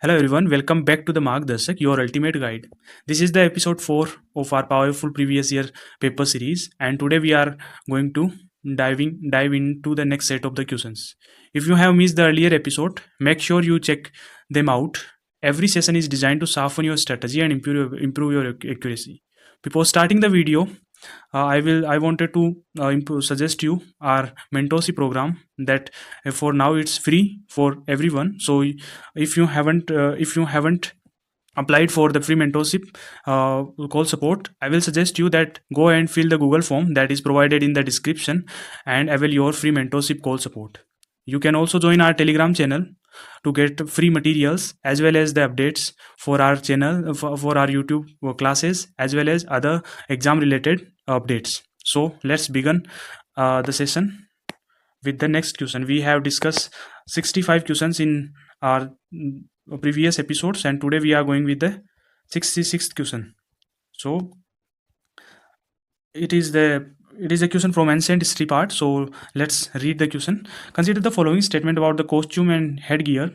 Hello everyone, welcome back to the Margdarshak, your ultimate guide. This is the episode 4 of our powerful previous year paper series, and today we are going to dive into the next set of the questions. If you have missed the earlier episode, make sure you check them out. Every session is designed to sharpen your strategy and improve your accuracy. Before starting the video, I wanted to suggest you our mentorship program that for now it's free for everyone. So if you haven't applied for the free mentorship call support, I will suggest you that go and fill the Google form that is provided in the description and avail your free mentorship call support. You can also join our Telegram channel to get free materials as well as the updates for our channel for our YouTube classes as well as other exam related updates. So let's begin the session with the next question. We have discussed 65 questions in our previous episodes, and today we are going with the 66th question. So it is a question from ancient history part. So let's read the question. Consider the following statement about the costume and headgear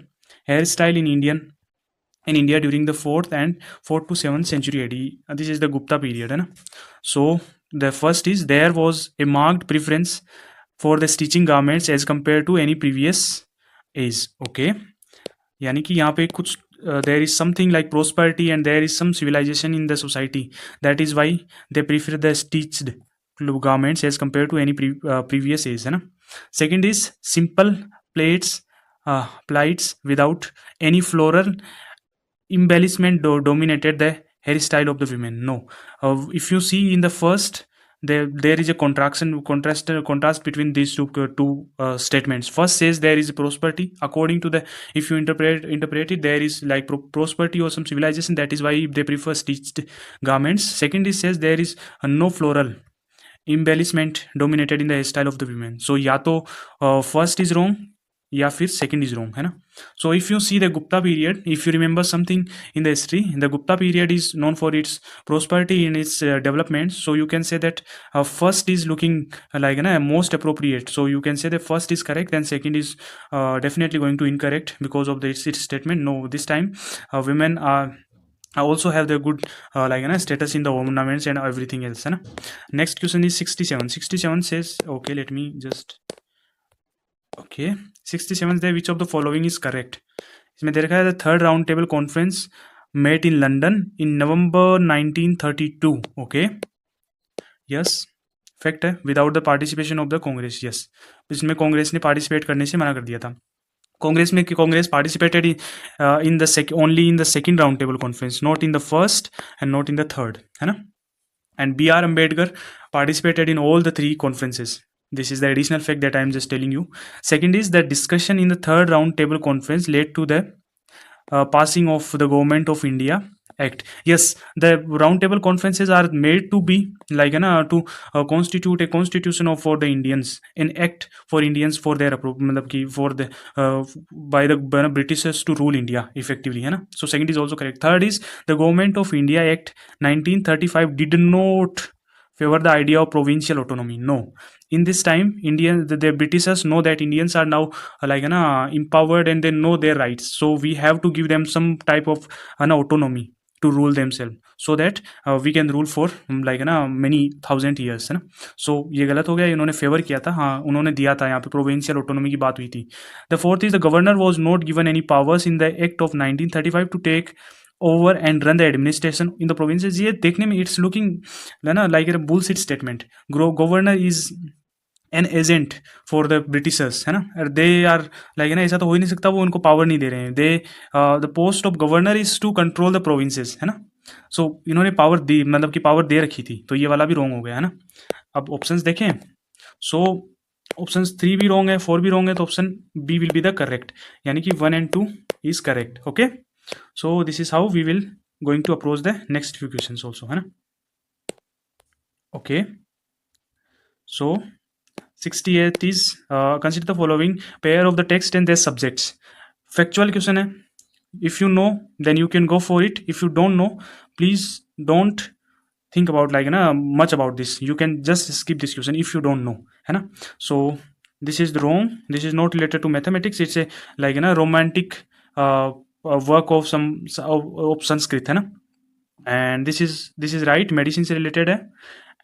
hairstyle in India during the 4th to 7th century AD. This is the Gupta period, है ना? So the first is there was a marked preference for the stitching garments as compared to any previous age. Okay, यानी कि यहाँ पे कुछ there is something like prosperity and there is some civilization in the society. That is why they prefer the stitched garments as compared to any previous age, है ना? Second is simple plaits without any floral embellishment dominated the hairstyle of the women. No, if you see in the first, there is a contrast between these two statements. First says there is a prosperity. According to the, if you interpret it, there is like prosperity or some civilization. That is why they prefer stitched garments. Second is says there is no floral embellishment dominated in the hairstyle of the women. So या तो first is wrong या फिर second is wrong, है ना? So if you see the Gupta period, if you remember something in the history, the Gupta period is known for its prosperity in its development. So you can say that first is looking like most appropriate. So you can say the first is correct and second is definitely going to incorrect because of its statement. No, this time women are also have the good status in the ornaments and everything else, है ना? Next question is 67. 67 says, okay, let me just, okay, 67 there, which of the following is correct? इसमें दे रखा है the third round table conference met in London in November 1932. Okay, yes, fact है, without the participation of the Congress. Yes, इसमें कांग्रेस ने participate करने से मना कर दिया था. Congress participated in the only in the second round table conference, not in the first and not in the third, है ना? And B.R. Ambedkar participated in all the three conferences. This is the additional fact that I am just telling you. Second is that discussion in the third round table conference led to the passing of the Government of India Act. Yes, the round table conferences are made to be like to constitute a constitution for the Indians, an act for Indians for their मतलब कि for the by the Britishers to rule India effectively, है ना? So second is also correct. Third is the Government of India Act 1935 did not favor the idea of provincial autonomy. No, in this time the Britishers know that Indians are now empowered and they know their rights, so we have to give them some type of autonomy to rule themselves so that we can rule for many thousand years, है ना? So ये गलत हो गया, इन्होंने favour किया था, हाँ उन्होंने दिया था, यहाँ पे प्रोविंशियल ऑटोनॉमी की बात हुई थी. The fourth is the governor was not given any powers in the act of 1935 to take over and run the administration in the provinces. ये देखने में it's looking like a bullshit statement. Governor is an agent for the Britishers, है ना? They are ऐसा तो हो ही नहीं सकता, वो उनको पावर नहीं दे रहे हैं. The post of governor is to control the provinces, है ना? So इन्होंने पावर दी, मतलब कि पावर दे रखी थी, तो ये वाला भी रॉन्ग हो गया, है ना? अब ऑप्शंस देखें. So ऑप्शंस 3 भी रॉन्ग है, 4 भी रॉन्ग है, तो option B will be the correct, यानी कि 1 and 2 is correct. Okay, so this is how we will going to approach the next few questions also, है ना? Okay, so 68 is consider the following pair of the text and their subjects. Factual question है. If you know, then you can go for it. If you don't know, please don't think about much about this. You can just skip this question if you don't know, है ना? So this is wrong. This is not related to mathematics. It's a romantic work of Sanskrit, है ना. And this is right, medicine से related है.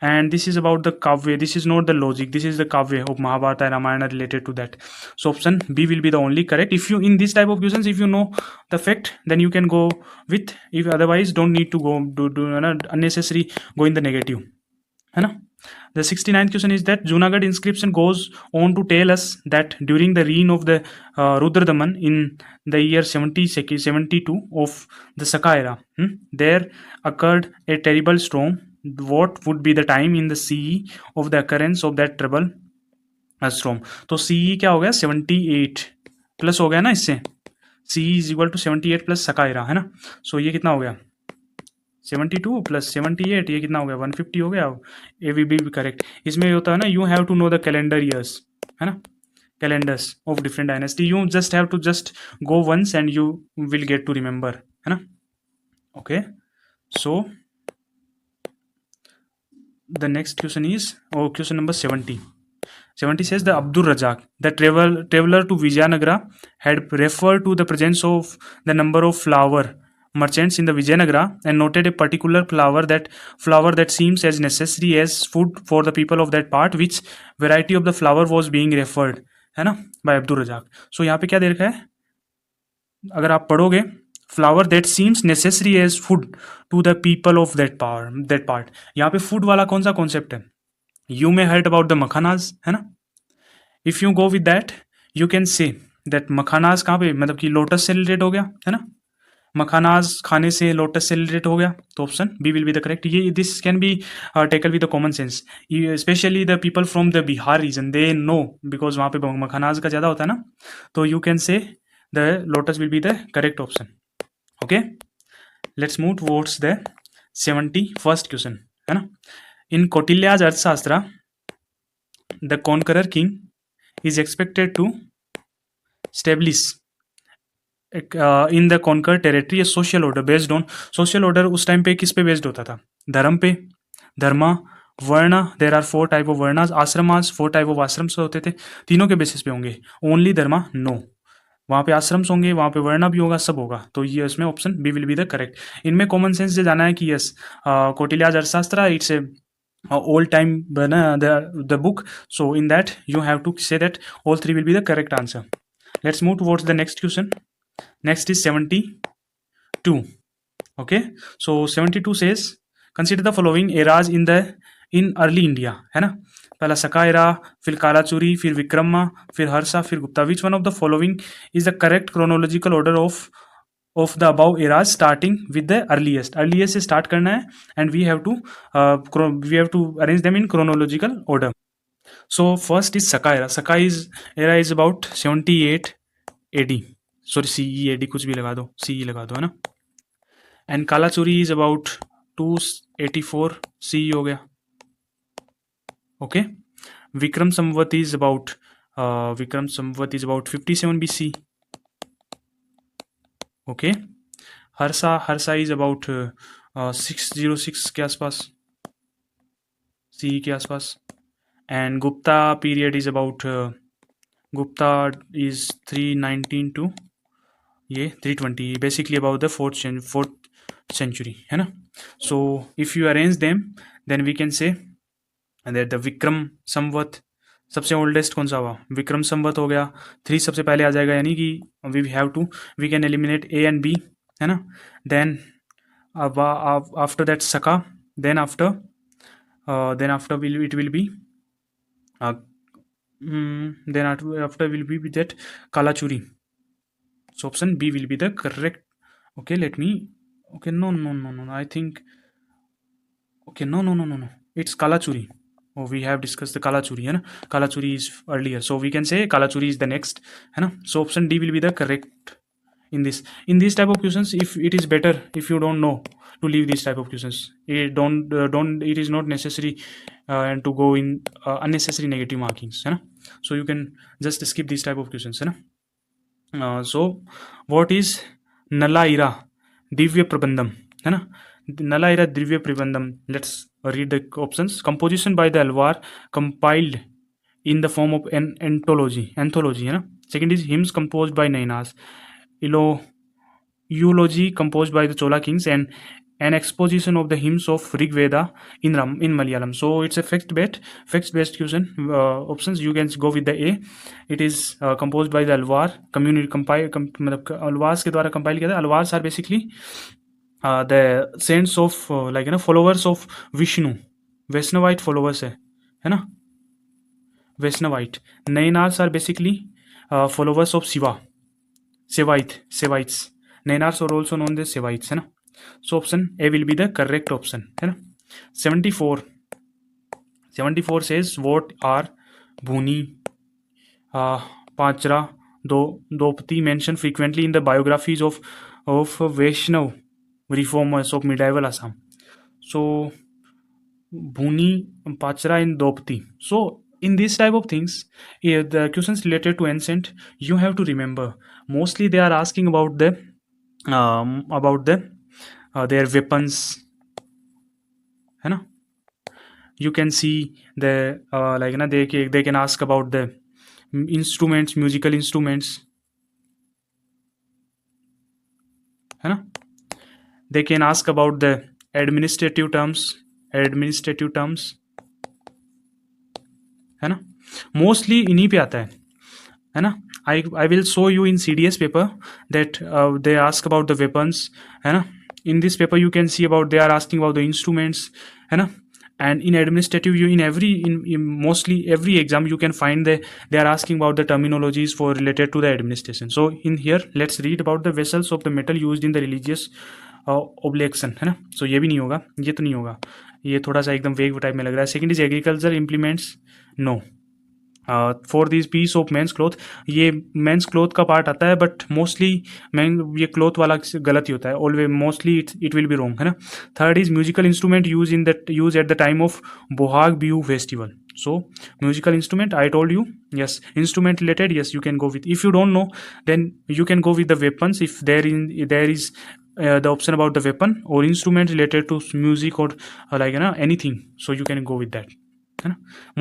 And this is about the kavya, this is not the logic, this is the kavya of Mahabharata and Ramayana related to that. So option B will be the only correct. If you, in this type of questions, if you know the fact, then you can go with, if otherwise don't need to go do unnecessary go in the negative, है ना. The 69th question is that Junagadh inscription goes on to tell us that during the reign of the Rudradaman in the year 72 of the Saka era, there occurred a terrible storm. What would be the time in the CE of the occurrence of that terrible storm? तो CE क्या हो गया, 78 plus हो गया ना इससे, CE is equal to 78 plus Saka era, है ना. सो ये कितना हो गया, 72 प्लस 78, ये कितना हो गया, 150 हो गया. A we B correct. इसमें होता है ना, you have to know the calendar years, है ना, calendars of different dynasty. You just have to just go once and you will get to remember, है ना. Okay, so the next question is, question number 70. 70 says the Abdur Razak, the traveler to Vijayanagara, had referred to the presence of the number of flower merchants in the Vijayanagara and noted a particular flower that seems as necessary as food for the people of that part. Which variety of the flower was being referred, है ना, by Abdur Razak. So यहाँ पे क्या दे रखा है, अगर आप पढ़ोगे, flower that seems necessary as food to the people of that part. यहाँ पे फूड वाला कौन सा कॉन्सेप्ट है, you may heard about the makhanas, है ना. If you go with that, you can say that makhanas कहाँ पे, मतलब कि लोटस से रिलेटेड हो गया, है ना. मखानाज खाने से लोटस से रिलेटेड हो गया, तो option B will be the correct. ये this can be tackle with the common sense. Especially the people from the Bihar region, they know, because वहाँ पे मखानाज का ज़्यादा होता है ना. तो you can say the lotus will be the correct option. Okay, let's move towards the 71st question, है ना. In Kautilya's Arthashastra, the conqueror king is expected to establish in the conquered territory a social order based on, social order उस time पे किस पे based होता था, धर्म पे, dharma, varna, there are 4 type of varnas, ashramas 4 type of ashrams होते थे, तीनों के बेसिस पे होंगे. ओनली धर्मा नो, वहाँ पे आश्रम्स होंगे, वहाँ पे वर्णा भी होगा, सब होगा. तो ये इसमें option B will be the correct. इनमें कॉमन सेंस से जाना है कि yes, Kautilya's Arthashastra, it's a old time the book, so in that you have to say that all 3 will be the correct answer. Let's move towards the next question. Next is 72. Okay, so 72 says consider the following eras in early India, है ना. पहला सका era, फिर कालाचूरी, फिर विक्रमा, फिर हर्षा, फिर Gupta. Which one of the following is the correct chronological order of the above eras starting with the earliest से start करना है, and we have to arrange them in chronological order. So first is Saka era. Saka era is about 78 AD, sorry CE AD कुछ भी लगा दो, CE लगा दो, है ना. And Kalachuri is about 284 CE हो गया. Okay, Vikram Samvat is about 57 BC. Okay, Harsa is about 606 के आसपास, CE के आसपास. And Gupta period is about Gupta is 319 to ये 320, basically about the 4th century, है ना. So if you arrange them, then we can say that the Vikram Samvat सबसे oldest कौन सा हुआ, विक्रम संवत हो गया. 3 सबसे पहले आ जाएगा, यानी कि we can eliminate A and B, है ना. Then after that Saka, then after it will be then after will be that Kalachuri. So option B will be the correct. Okay, let me, okay, no, I think, okay, no, it's Kalachuri. Oh, we have discussed the Kalachuri, है ना. Kalachuri is earlier, so we can say Kalachuri is the next, है ना. So option D will be the correct in these type of questions. If it is better, if you don't know, to leave these type of questions. It is not necessary and to go in unnecessary negative markings, है ना. So you can just skip these type of questions, है ना. So what is Nalaira Divya Prabandham, है ना. Nalaira Divya Prabandham, let's read the options. Composition by the Alvar, compiled in the form of an anthology, है ना. Second is hymns composed by Nainas, eulogy composed by the Chola kings and an exposition of the hymns of Rig Veda in Malayalam. So it's a fact based question. Options you can go with the A. It is composed by the Alwar community मतलब Alwars के द्वारा compile किया था. Alwars are basically the saints of like followers of Vishnu, Vaishnavite followers है ना, Vaishnavite. Nainars are basically followers of Shiva, Sevites. Nainars are also known as Sevites है ना. So option A will be the correct option है ना. 74 says what are Bhuni, Pachra, Dopti mentioned frequently in the biographies of Vaishnav reformers of medieval Assam. So Bhuni, Pachra and Dopti. So in this type of things, the questions related to ancient, you have to remember mostly they are asking about the their weapons है ना. You can see the like ना they can ask about the instruments, musical instruments है ना. They can ask about the administrative terms है ना. Mostly इन्हीं पे आता है ना. I will show you in CDS paper that they ask about the weapons है ना. In this paper you can see about they are asking about the instruments है ना. And in administrative you in mostly every exam you can find they are asking about the terminologies for related to the administration. So in here let's read about the vessels of the metal used in the religious oblation है ना. So ये भी नहीं होगा, ये तो नहीं होगा, ये थोड़ा सा एकदम वेग टाइप में लग रहा है. Second is agriculture implements, no. For this piece of men's cloth, ये मेंस क्लोथ का पार्ट आता है बट मोस्टली मैन ये क्लोथ वाला गलत ही होता है. Always mostly it will be wrong है ना. Third is musical instrument use at the time of Bohag Bihu festival. So musical instrument, I told you, yes. Instrument related, yes, you can go with. If you don't know, then you can go with the weapons. If there is the option about the weapon or instrument related to music or like anything, so you can go with that.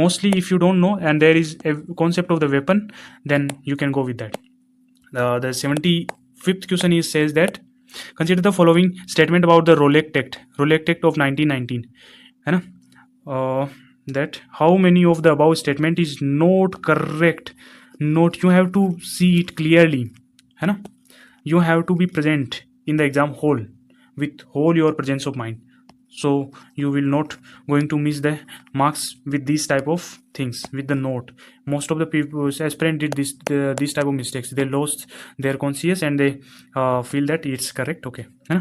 Mostly if you don't know and there is a concept of the weapon, then you can go with that. The 75th question says that consider the following statement about the Rolec Act of 1919 है ना. That how many of the above statement is not correct. Note, you have to see it clearly है ना. You have to be present in the exam hall with whole your presence of mind, so you will not going to miss the marks with these type of things with the note. Most of the people aspirant did this type of mistakes. They lost their conscience and they feel that it's correct. Okay है ना.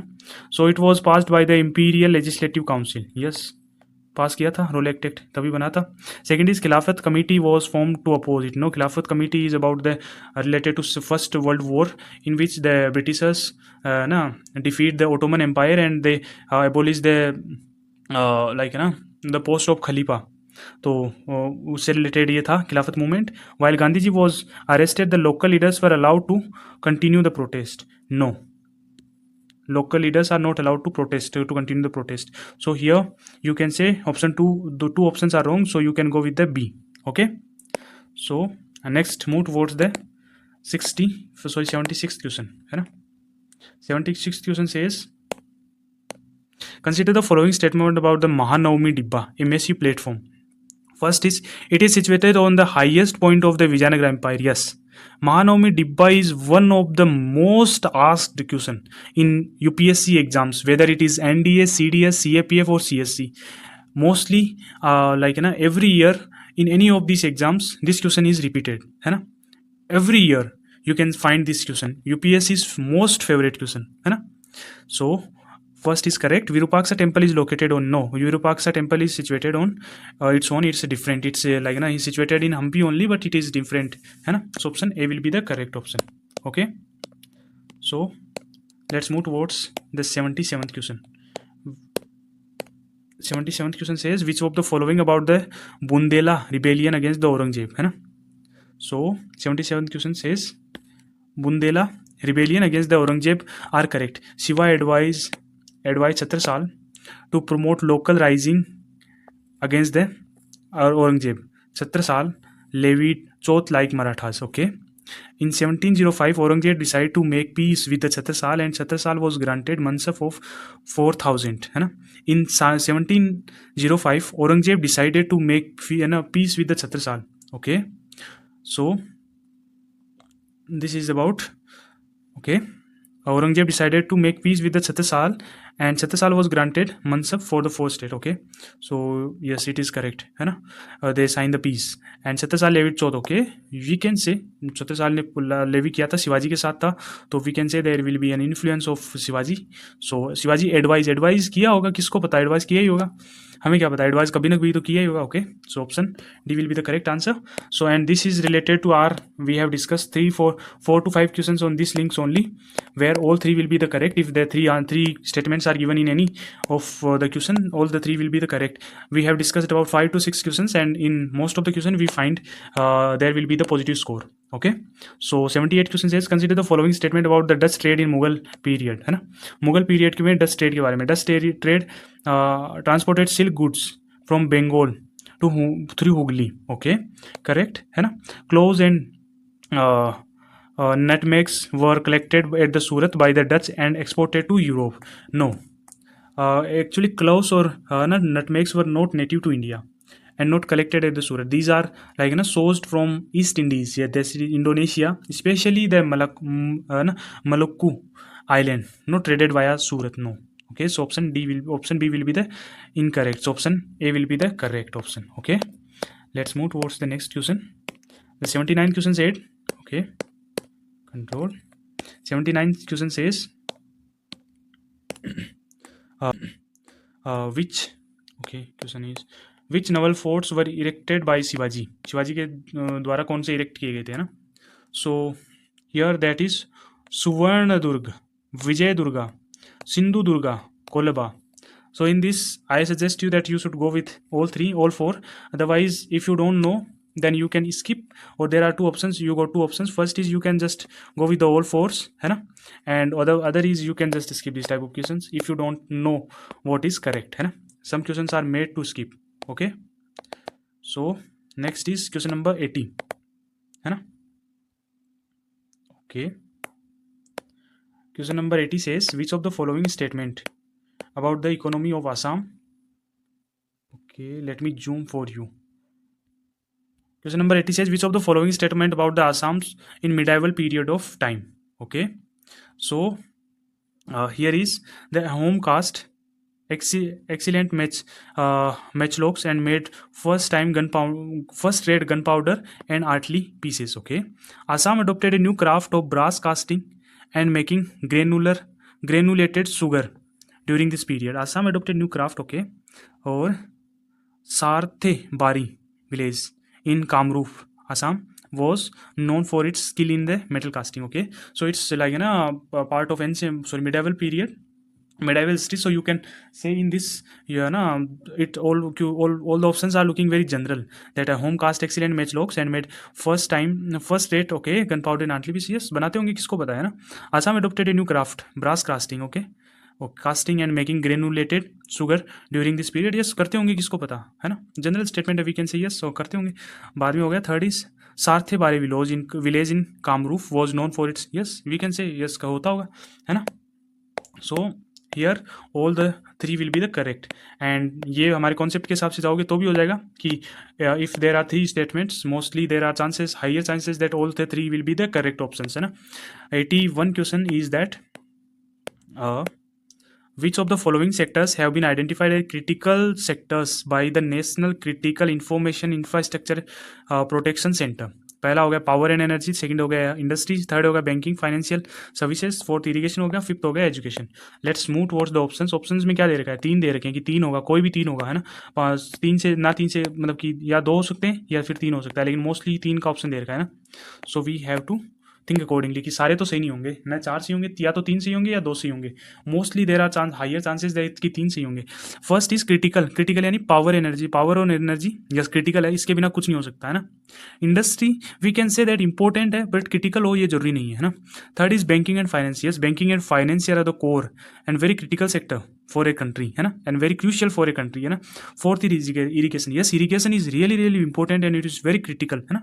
So it was passed by the Imperial Legislative Council. Yes, पास किया था role act तभी बना था. Second is Khilafat committee was form to oppose it. No, Khilafat committee is about the related to first world war in which the Britishers ना defeat the Ottoman empire and they abolish the like ना the post of खलीफा. तो उससे related ये था Khilafat movement. While Gandhi ji was arrested the local leaders were allowed to continue the protest. No, local leaders are not allowed to protest to continue the protest. So here you can say option 2, the two options are wrong, so you can go with the B. Okay, so next move towards the 76th question है ना. 76th question says consider the following statement about the Mahanavami Dibba, a massive platform. First is it is situated on the highest point of the Vijayanagara Empire. Yes, Mahanavami Dibba is one of the most asked question in UPSC exams, whether it is NDA, CDS, CAPF or CSC. Mostly like every year in any of these exams this question is repeated है ना. Every year you can find this question. UPSC's most favorite question है ना. So first is correct. Virupaksha temple is located on, no, Virupaksha temple is situated on its own. It's different. It's like it's situated in Hampi only, but it is different है ना. So option A will be the correct option. Okay, so let's move towards the 77th question. 77th question says which of the following about the Bundela rebellion against the Aurangzeb है ना. So 77th question says Bundela rebellion against the Aurangzeb are correct. Shiva advised Chhatrasal to promote local rising against the Aurangzeb. Chhatrasal levied Choth like Marathas. Okay, In 1705, Aurangzeb decided to make peace with the Chhattisal, and Chhattisal was granted mansab of 4,000. है ना. In 1705, Aurangzeb decided to make peace with the Chhattisal. Okay, so this is about, okay, Aurangzeb decided to make peace with the Chhattisal, and Chhattisal was granted mansab for the fourth state. Okay, so yes, it is correct, है ना. They signed the peace and Chhattisal levied Chauth. Okay, we can say Chhattisal ने levy किया था, शिवाजी के साथ था, तो we can say there will be an influence of Shivaji. So Shivaji advise किया होगा, किसको पता, एडवाइज किया ही होगा, हमें क्या पता, एडवाइस कभी ना कभी तो किया ही होगा. Okay, so option D will be the correct answer. So and this is related to are, we have discuss 4 to 5 questions on this links only, where all 3 will be the correct. If the three statements are given in any of the question, all the 3 will be the correct. We have discussed about 5 to 6 questions, and in most of the question we find there will be the positive score. Okay, so 78 question says consider the following statement about the Dutch trade in Mughal period, है ना. Mughal period में Dutch trade के बारे में. Dutch trade transported silk goods from Bengal to through Hooghly. Okay, correct है ना. Cloves and nutmegs were collected at the Surat by the Dutch and exported to Europe. No, actually cloves or nutmegs were not native to India and not collected at the Surat. These are like sourced from East Indies, yeah, this is Indonesia, especially the Maluku Island, not traded via Surat. No. Okay, so option B will be the incorrect. So option A will be the correct option. Okay, let's move towards the next question. The 79 question said, okay, control. 79 question says which, okay, question is which naval forts were erected by Shivaji. Shivaji के द्वारा कौन से erect किए गए थे ना. So here that is Suvarnadurg, Vijayadurga, Sindhudurga, Kolaba. So in this I suggest you that you should go with all 3, all 4. Otherwise if you don't know then you can skip, or there are 2 options, you got 2 options. First is you can just go with the all 4s, है ना, and other is you can just skip this type of questions if you don't know what is correct, है ना. Some questions are made to skip. Okay, so next is question number 80, है ना. Okay, question number 80 says which of the following statement about the economy of Assam. Okay, let me zoom for you. Question number 80 says which of the following statement about the Assams in medieval period of time. Okay, so here is the home cast excellent matchlocks and made first rate gunpowder and artillery pieces. Okay, Assam adopted a new craft of brass casting and making granulated sugar during this period. Assam adopted new craft. Okay, or Sarthe Bari village in Kamrup, Assam was known for its skill in the metal casting. Okay, so it's like part of medieval period, medieval history. So you can say in this, it all the options are looking very general, that a home cast excellent matchlocks and made first rate, okay, gunpowder and artillery pieces. Yes, बनाते होंगे, किसको पता है ना. Assam adopted a new craft, brass casting. Okay, casting and making granulated sugar during this period. Yes, करते होंगे, किसको पता है ना. जनरल स्टेटमेंट है, वी कैन से यस, सो करते होंगे. बाद में हो गया. Third is Sarthebari village in Kamrup was known for its. Yes, we can say yes का होता होगा, है ना. So here all the 3 will be the correct. And ये हमारे कॉन्सेप्ट के हिसाब से जाओगे तो भी हो जाएगा कि if there are 3 statements, mostly there are chances, higher chances that all the 3 will be the correct option, है ना. 81 question is that which of the following sectors have been identified as critical sectors by the National Critical Information Infrastructure Protection Center. पहला हो गया power and energy, second हो गया industries, third हो गया banking financial services, fourth irrigation हो गया, fifth हो गया education. Let's move towards the options. Options में क्या दे रखा है, 3 दे रखे हैं कि 3 होगा, कोई भी 3 होगा, है ना. 3 से मतलब कि या 2 हो सकते हैं या फिर 3 हो सकता है, लेकिन मोस्टली 3 का ऑप्शन दे रखा है ना. So we have to think accordingly कि सारे तो सही नहीं होंगे ना, 4 सही होंगे, या तो 3 सही होंगे या 2 सही होंगे. Mostly there are higher chances that कि 3 सही होंगे. फर्स्ट इज क्रिटिकल यानी पावर और एनर्जी यस क्रिटिकल है, इसके बिना कुछ नहीं हो सकता, है ना. Industry we can say that important है बट क्रिटिकल हो ये जरूरी नहीं है ना. Third is banking and finance. Yes, banking and finance are the core and very critical sector for a country, है ना, and very crucial for a country, है ना. Fourth irrigation. Yes, irrigation is really really important and it is very critical, है ना.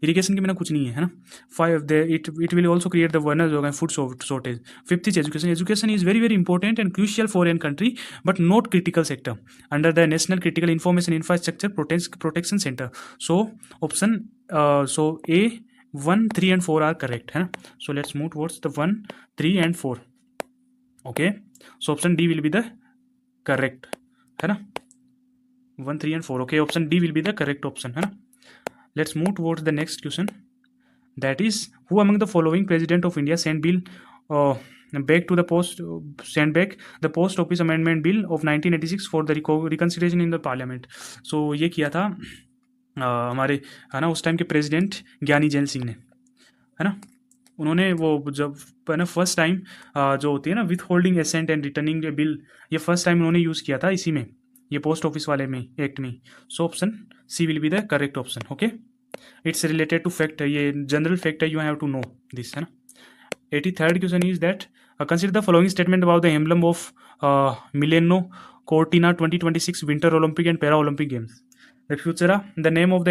Irrigation के बिना कुछ नहीं है ना. Five they it will also create the warner जो है food shortage. Fifth is education. Education is very very important and crucial for an country but not critical sector under the national critical information infrastructure protection centre. So option so A 1, 3 and 4 are correct, है ना. सो let's move towards the 1, 3 and 4. Okay, so option D will be the correct, है ना. 1, 3 and 4. Okay, option D will be the correct option, है ना. Let's move towards the next question. That is, who among the following president of India sent bill back to the post sent back the post office amendment bill of 1986 for the reconciliation in the parliament. So ये किया था हमारे, है ना, उस time के president ज्ञानी जैन सिंह ने, है ना. उन्होंने वो जब, है ना, फर्स्ट टाइम जो होती है ना with holding assent and returning bill, ये फर्स्ट टाइम उन्होंने यूज़ किया था इसी में, ये पोस्ट ऑफिस वाले में एक्ट में. So option C will be the correct option. Okay, it's related to fact है, ये जनरल फैक्ट है, you have to know this, है ना. 83rd question is that consider the following statement about the emblem of Milano Cortina 2026 winter Olympic and para Olympic games. The Futura, the name of the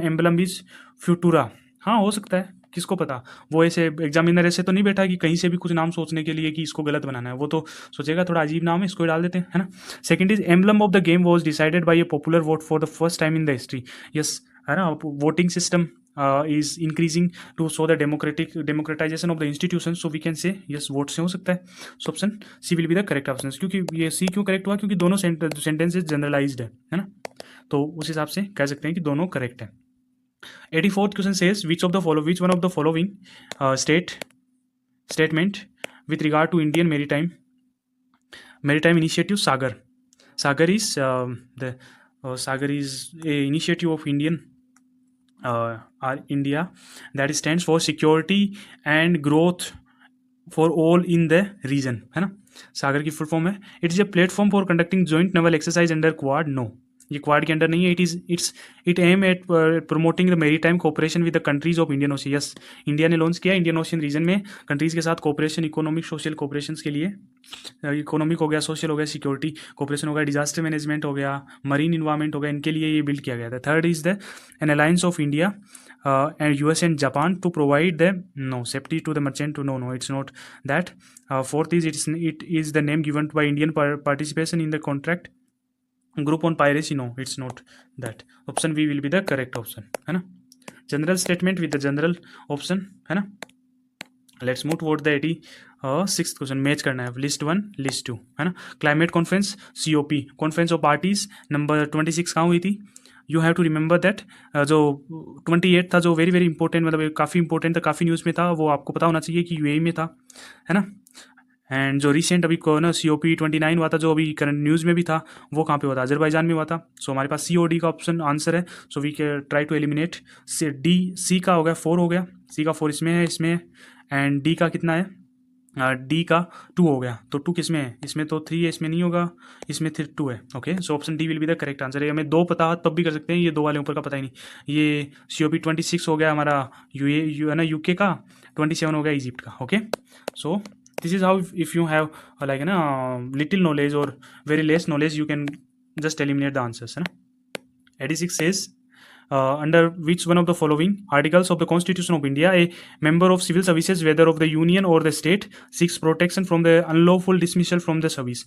emblem is Futura. हाँ, हो सकता है, किसको पता. वो ऐसे एग्जामिनर ऐसे तो नहीं बैठा कि कहीं से भी कुछ नाम सोचने के लिए कि इसको गलत बनाना है. वो तो सोचेगा थोड़ा अजीब नाम है, इसको डाल देते हैं, है ना. Second is emblem of the game was decided by A popular vote for the first time in the history. Yes, है ना, voting system is increasing to show the democratization of the institution, so we can say yes, vote से हो सकता है. So option C will be the correct option. क्योंकि ये सी क्यों correct हुआ, क्योंकि दोनों सेंटेंसेज जनरलाइज्ड है ना, तो उस हिसाब से कह सकते हैं कि दोनों करेक्ट है. 84th question says which one of the following statement with regard to Indian maritime initiative Sagar. Sagar is a initiative of India that stands for security and growth for all in the region, है ना. सागर की full form है. It is a platform for conducting joint naval exercise under Quad. No, ये Quad के under नहीं है. It aim at promoting the maritime cooperation with the countries of Indian Ocean. Yes, India ने launch किया Indian Ocean region में countries के साथ cooperation, economic social cooperation के लिए. इकोनॉमिक हो गया, सोशल हो गया, सिक्योरिटी कोऑपरेशन हो गया, डिजास्टर मैनेजमेंट हो गया, मरीन इन्वायरमेंट हो गया, इनके लिए ये बिल्ड किया गया था. Third is the N alliance of India and US and Japan to provide the safety to the merchant. No, it's not that. Fourth is it is the name given by Indian participation in the contract group on piracy. No, it's not that. Option B will be the correct option, है ना. General statement with the general option, है ना. Let's move toward the 86th question. Match करना है list 1 list 2, है ना. Climate conference COP, conference of parties number 26 कहाँ हुई थी. You have to remember that जो 28 था, जो वेरी वेरी इंपॉर्टेंट, मतलब काफ़ी इंपॉर्टेंट था, काफ़ी न्यूज़ में था, वो आपको पता होना चाहिए कि UAE में था, है ना. एंड जो रिसेंट अभी को ना COP 29 हुआ था, जो अभी करंट न्यूज़ में भी था, वो कहाँ पे हुआ था, अजरबैजान में हुआ था. सो हमारे पास COD का ऑप्शन आंसर है. So we can try to eliminate. C का हो गया 4 हो गया, C का 4 इसमें है, एंड D का कितना है, D का 2 हो गया. तो 2 किस में है, इसमें तो 3 है, इसमें नहीं होगा, इसमें 2 है. Okay, so option D will be the correct answer है. हमें 2 पता तब भी कर सकते हैं, ये 2 वाले ऊपर का पता ही नहीं. ये COP 26 हो गया हमारा है ना UK का, 27 हो गया इजिप्ट का. Okay, so this is how if you have like है ना लिटिल नॉलेज और very less knowledge, you can just eliminate the answers, है ना. 86 says under which one of the following articles of the Constitution of India a member of civil services, whether of the union or the state, seeks protection from the unlawful dismissal from the service.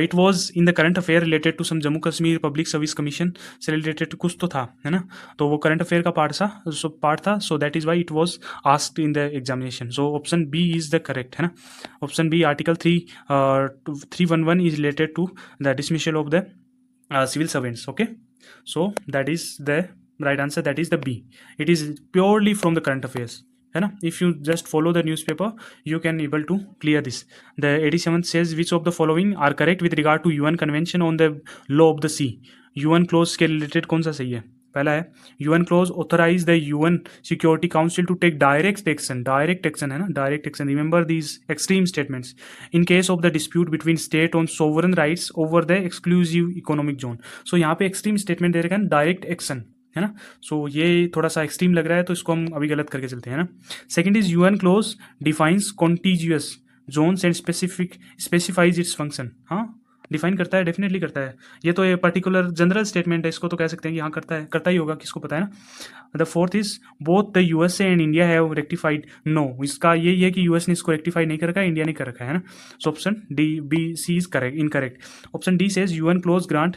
It was in the current affair related to some Jammu Kashmir Public Service Commission से related to कुछ तो था, है ना. तो वो current affair का part था, so that is why it was asked in the examination. So option B is the correct, है ना. Option B, article 311 is related to the dismissal of the civil servants. Okay, so that is the right answer, that is the B. It is purely from the current affairs, है ना. If you just follow the newspaper, you can able to clear this. The 87th says which of the following are correct with regard to UN Convention on the Law of the Sea. UN clause के related कौन सा सही है. पहला है UN clause authorize the UN Security Council to take direct action, है ना, direct action. Remember these extreme statements in case of the dispute between state on sovereign rights over the exclusive economic zone. So यहाँ पे extreme statement दे रखा है direct action, है ना. सो ये थोड़ा सा एक्सट्रीम लग रहा है, तो इसको हम अभी गलत करके चलते हैं ना. Second is UN clause defines contiguous zones and specifies its function. हाँ, डिफाइन करता है, डेफिनेटली करता है। ये तो ये पर्टिकुलर जनरल स्टेटमेंट है, इसको तो कह सकते हैं कि हाँ करता है, करता ही होगा, किसको पता है ना। The fourth is both the USA and India have rectified. No, इसका यही है कि यूएस ने इसको रेक्टिफाई नहीं कर रखा है, इंडिया ने कर रखा है ना। So option D B C is correct, incorrect. Option D says UN clause grant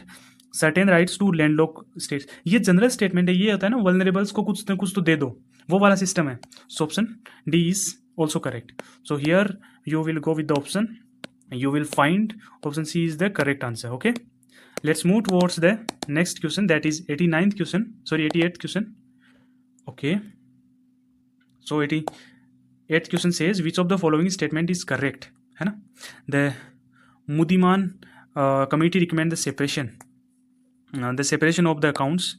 certain rights to landlock states. ये जनरल स्टेटमेंट है, ये होता है ना वल्नरेबल्स को कुछ न कुछ तो दे दो, वो वाला सिस्टम है। So option D is also correct. So here you will go with the option, you will find option C is the correct answer. Okay, let's move towards the next question, that is 89th question, sorry 88th question. Okay, so 88th question says which of the following statement is correct, है ना। the Mudiman committee recommend the separation of the accounts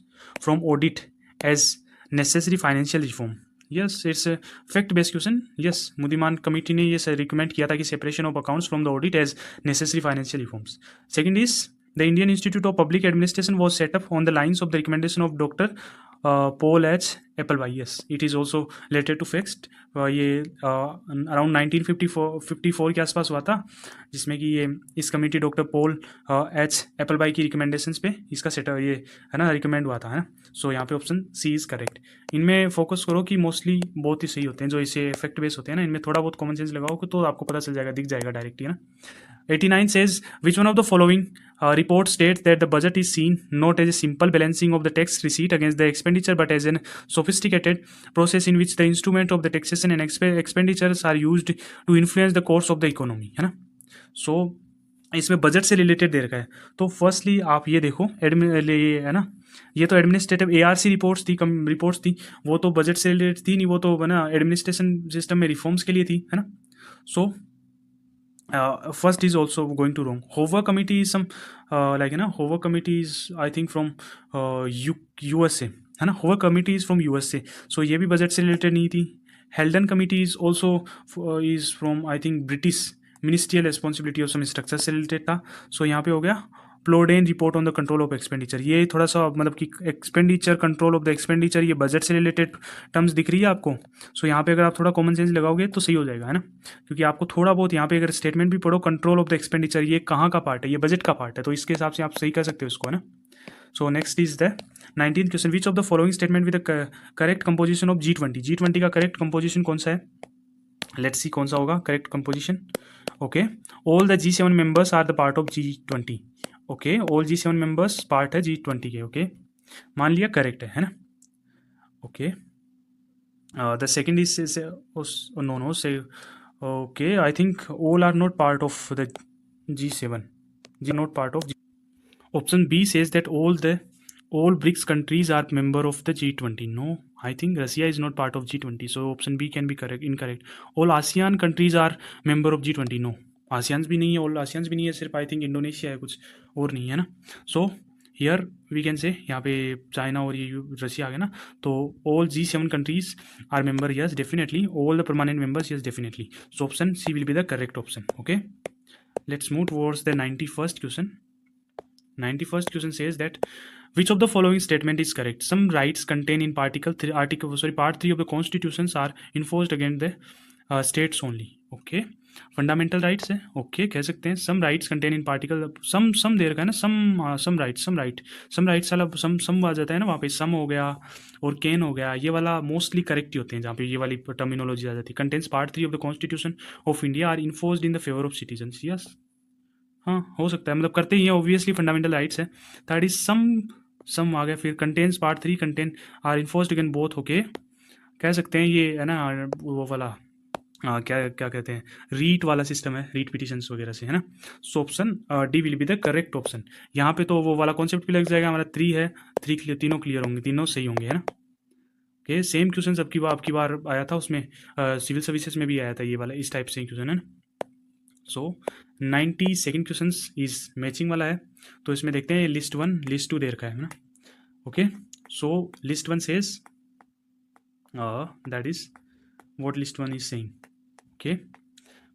from audit as necessary financial reform. Yes, it's fact based question. Yes, Muddiman committee ने ये recommend किया था कि separation of accounts from the audit as necessary financial reforms. Second is the Indian institute of public administration was set up on the lines of the recommendation of doctor Paul H Appleby. Yes, it is also related to fact. ये around 1954 के आसपास हुआ था, जिसमें कि ये इस committee doctor Paul H एप्पलबाई की रिकमेंडेशंस पे इसका सेटअप ये है ना रिकमेंड हुआ था, है ना। सो यहाँ पे ऑप्शन सी इज़ करेक्ट। इनमें फोकस करो कि मोस्टली बहुत ही सही होते हैं, जो इसे इफेक्ट बेस होते हैं ना, इनमें थोड़ा बहुत कॉमन सेंस लगाओ तो आपको पता चल जाएगा, दिख जाएगा डायरेक्टली, है ना। 89 says which one of the following report states that the budget is seen not as a simple balancing of the tax receipt against the expenditure but as a sophisticated process in which the instrument of the taxation and expenditures are used to influence the course of the economy, है ना। सो इसमें budget से related दे रखा है। तो firstly आप ये देखो ये है ना, ये तो एडमिनिस्ट्रेटिव ARC रिपोर्ट्स थी, वो तो बजट से रिलेटेड थी नहीं, वो तो है ना एडमिनिस्ट्रेशन सिस्टम में रिफॉर्म्स के लिए थी, है ना। सो first is also going to wrong. Hoover committee is some like you know Hoover committee is I think from USA, है ना। Hoover committee is from USA, so ये भी बजट से रिलेटेड नहीं थी। Haldane committee is also is from I think British ministerial responsibility of some structure से related था। So यहाँ पे हो गया Plowden report on the control of expenditure. ये थोड़ा सा मतलब कि expenditure, control of the expenditure, ये बजट से रिलेटेड टर्म्स दिख रही है आपको। सो यहाँ पे अगर आप थोड़ा कॉमन सेंस लगाओगे तो सही हो जाएगा, है ना, क्योंकि आपको थोड़ा बहुत यहाँ पे अगर स्टेटमेंट भी पढ़ो, कंट्रोल ऑफ द एक्सपेंडिचर ये कहाँ का पार्ट है, ये बजट का पार्ट है, तो इसके हिसाब से आप सही कर सकते हो इसको, है ना। So next is the 19th question, which of the following statement with the correct composition of G20। G20 का करेक्ट कंपोजिशन कौन सा है, लेट्स सी कौन सा होगा correct composition. Okay, all the G7 members are the part of G20। Okay, all G7 members part है G20 के। Okay, मान लिया करेक्ट है ना। Okay, the second is no say okay, I think all are not part of the G7, G not part of. Option B says that all BRICS countries are member of the G20. No, I think Russia is not part of G20. So option B can be correct, incorrect. All ASEAN countries are member of G20. No, ASEAN भी नहीं है, all ASEAN भी नहीं है, सिर्फ I think Indonesia है, कुछ और नहीं है ना। सो हियर वी कैन से यहाँ पे चाइना और ये रशिया आ गया ना, तो all G7 countries are member, yes definitely. All the permanent members, yes definitely. So option C will be the correct option. Okay, let's move towards the 91st question. 91st question says that which of the following statement is correct? Some rights contained in part 3 of the constitutions are enforced against the states only. Okay, fundamental rights है। Okay, कह सकते हैं सम rights contain in particle, सम दे रखा है ना, सम rights वाला सम आ जाता है ना, वहाँ पे सम हो गया और कैन हो गया, ये वाला मोस्टली करेक्ट ही होते हैं जहाँ पे ये वाली टर्मिनोलॉजी आ जाती है। Contains part 3 of the constitution of India are enforced in the favour of citizens. Yes, हाँ हो सकता है, मतलब करते ही हैं, ऑब्वियसली फंडामेंटल राइट्स है। थर्ड इज सम आ गया, फिर contains part 3 contain are enforced again both. Okay, कह सकते हैं ये है ना वो वाला क्या क्या कहते हैं, रीट वाला सिस्टम है, रीट पिटिशंस वगैरह से, है ना। So option D will be the correct option. यहाँ पे तो वो वाला कॉन्सेप्ट भी लग जाएगा हमारा, 3 है, 3 क्लियर, तीनों क्लियर होंगे, तीनों सही होंगे, है ना। ओके, सेम क्वेश्चन आपकी बार आया था उसमें, सिविल सर्विसेज में भी आया था ये वाला, इस टाइप से क्वेश्चन है ना। सो 92nd क्वेश्चन इज मैचिंग वाला है, तो इसमें देखते हैं लिस्ट 1 लिस्ट 2 दे रखा है ना। Okay, so list 1 says that is what list 1 is saying. Okay,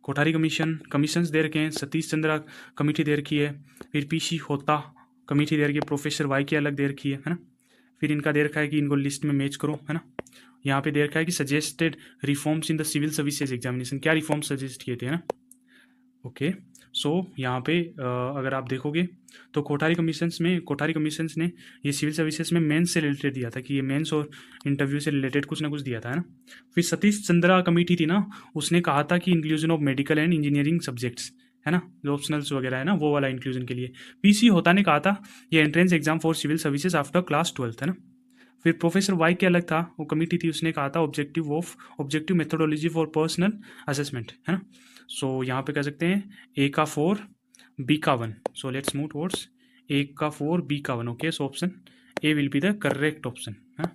Kothari commissions दे रखे हैं, सतीश चंद्रा कमेटी दे रखी है, फिर पीसी होता कमेटी दे रखी है, प्रोफेसर वाई की अलग दे रखी है ना। फिर इनका दे रखा है कि इनको लिस्ट में मैच करो, है ना। यहाँ पे दे रखा है कि suggested reforms in the civil services examination, क्या रिफॉर्म्स सजेस्ट किए थे, है ना। ओके। सो यहाँ पे अगर आप देखोगे तो कोठारी कमीशंस ने ये सिविल सर्विसेज में मेंस से रिलेटेड दिया था कि ये मेंस और इंटरव्यू से रिलेटेड कुछ ना कुछ दिया था, है ना। फिर सतीश चंद्रा कमेटी थी ना, उसने कहा था कि inclusion of medical and engineering subjects, है ना, जो ऑप्शनल्स वगैरह है ना, वो वाला इंक्लूजन के लिए। पीसी होता ने कहा था ये entrance exam for civil services after class 12, है ना। फिर प्रोफेसर वाई के अलग था, वो कमेटी थी, उसने कहा था objective methodology for personal assessment, है ना। सो यहाँ पे कह सकते हैं ए का 4 बी का 1। So let's move towards A का 4 बी का 1। Okay, so option A will be the correct option, है।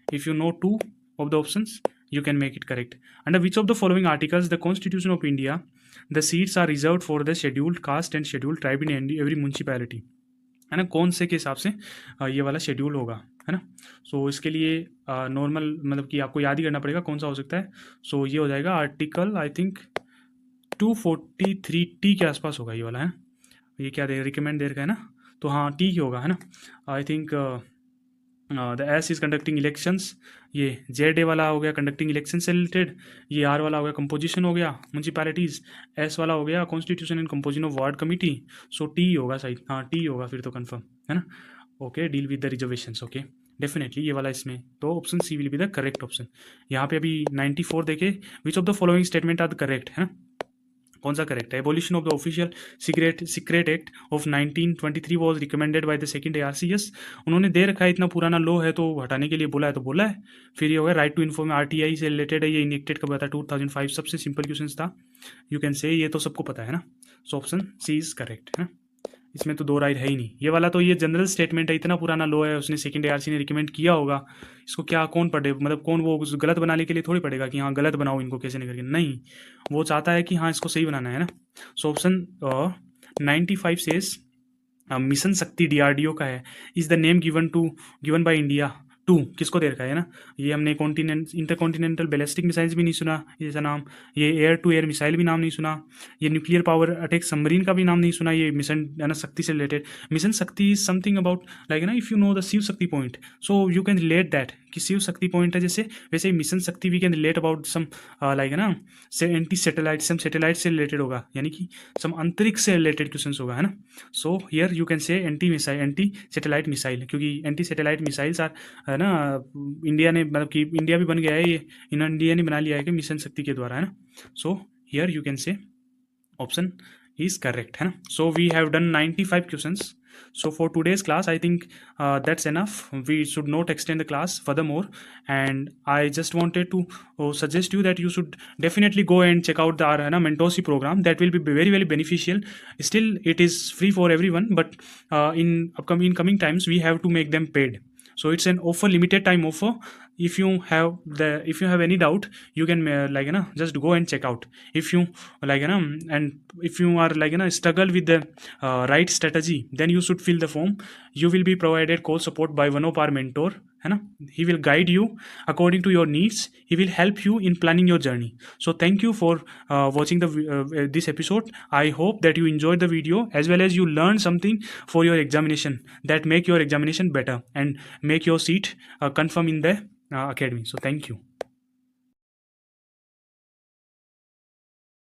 If you know two of the options you can make it correct. Under which of the following articles the Constitution of India the seats are reserved for the scheduled caste and scheduled tribe in every municipality, है ना, कौन से के हिसाब से ये वाला schedule होगा, है ना। सो इसके लिए नॉर्मल मतलब कि आपको याद ही करना पड़ेगा कौन सा हो सकता है। सो ये हो जाएगा आर्टिकल आई थिंक 243T के आसपास होगा ये वाला, है। ये क्या दे रिकमेंड दे रखा है ना, तो हाँ टी ही होगा, है ना। I think the S is conducting elections, ये जेड ए वाला हो गया कंडक्टिंग इलेक्शन से रिलेटेड, ये आर वाला हो गया कंपोजिशन हो गया म्यूनसिपैलिटीज़, एस वाला हो गया constitution and composition of ward committee. So T होगा शायद, हाँ टी होगा फिर तो कंफर्म, है ना। Okay, deal with the reservations. Okay, definitely ये वाला इसमें, तो option C will be the correct option. यहाँ पे अभी 94 देखे, which of the following statement are the correct, है ना, कौन सा करेक्ट है। Abolition of the Official Secret Act of 1923 was recommended by the second ARCS। उन्होंने दे रखा है, इतना पुराना लॉ है तो हटाने के लिए बोला है तो बोला है। फिर ये हो गया राइट टू इन्फॉर्म, RTI से रिलेटेड है, ये इनेक्टेड कब था 2005, सबसे सिंपल क्वेश्चन था, यू कैन से, ये तो सबको पता है ना। So option C is correct, है ना, इसमें तो दो राय है ही नहीं। ये वाला तो ये जनरल स्टेटमेंट है, इतना पुराना लॉ है, उसने सेकंड ARC ने रिकमेंड किया होगा, इसको क्या कौन पढ़े, मतलब कौन वो गलत बनाने के लिए थोड़ी पड़ेगा कि हाँ गलत बनाओ इनको कैसे नहीं करके, नहीं, वो चाहता है कि हाँ इसको सही बनाना है ना। So option 95 says mission Shakti DRDO का है, is the name given by India to, किसको दे रखा है ना। ये हमने इंटरकॉन्टिनेंटल बैलिस्टिक मिसाइल्स भी नहीं सुना जैसा नाम, ये एयर टू एयर मिसाइल भी नाम नहीं सुना, ये न्यूक्लियर पावर अटैक सबमरीन का भी नाम नहीं सुना, ये मिशन है ना शक्ति से related. Mission Shakti is something about like ना, if you know the Shiv Shakti point, so you can relate that कि शिव शक्ति पॉइंट है जैसे, वैसे ही mission Shakti we can relate about some like है ना से एंटी सैटेलाइट, सम सैटेलाइट से रिलेटेड होगा, यानी कि सम अंतरिक्ष से रिलेटेड क्वेश्चन होगा, है ना। सो हियर यू कैन से एंटी सैटेलाइट मिसाइल, क्योंकि एंटी सैटेलाइट मिसाइल्स आर, है ना, इंडिया ने मतलब कि इंडिया भी बन गया है, ये इन इंडिया ने बना लिया है कि मिशन शक्ति के द्वारा, है ना। सो हियर यू कैन से ऑप्शन is correct, है ना। So we have done 95 questions. So for today's class I think that's enough, we should not extend the class furthermore, and I just wanted to suggest you that you should definitely go and check out the our mentorship program, that will be very very beneficial. Still it is free for everyone, but in coming times we have to make them paid. So it's an offer, limited time offer. If you have any doubt, you can like just go and check out. If you like and if you are like struggle with the right strategy, then you should fill the form. You will be provided call support by one of our mentor, है ना, he will guide you according to your needs, he will help you in planning your journey. So thank you for watching this episode. I hope that you enjoyed the video as well as you learned something for your examination, that make your examination better and make your seat confirm in the academy. So thank you.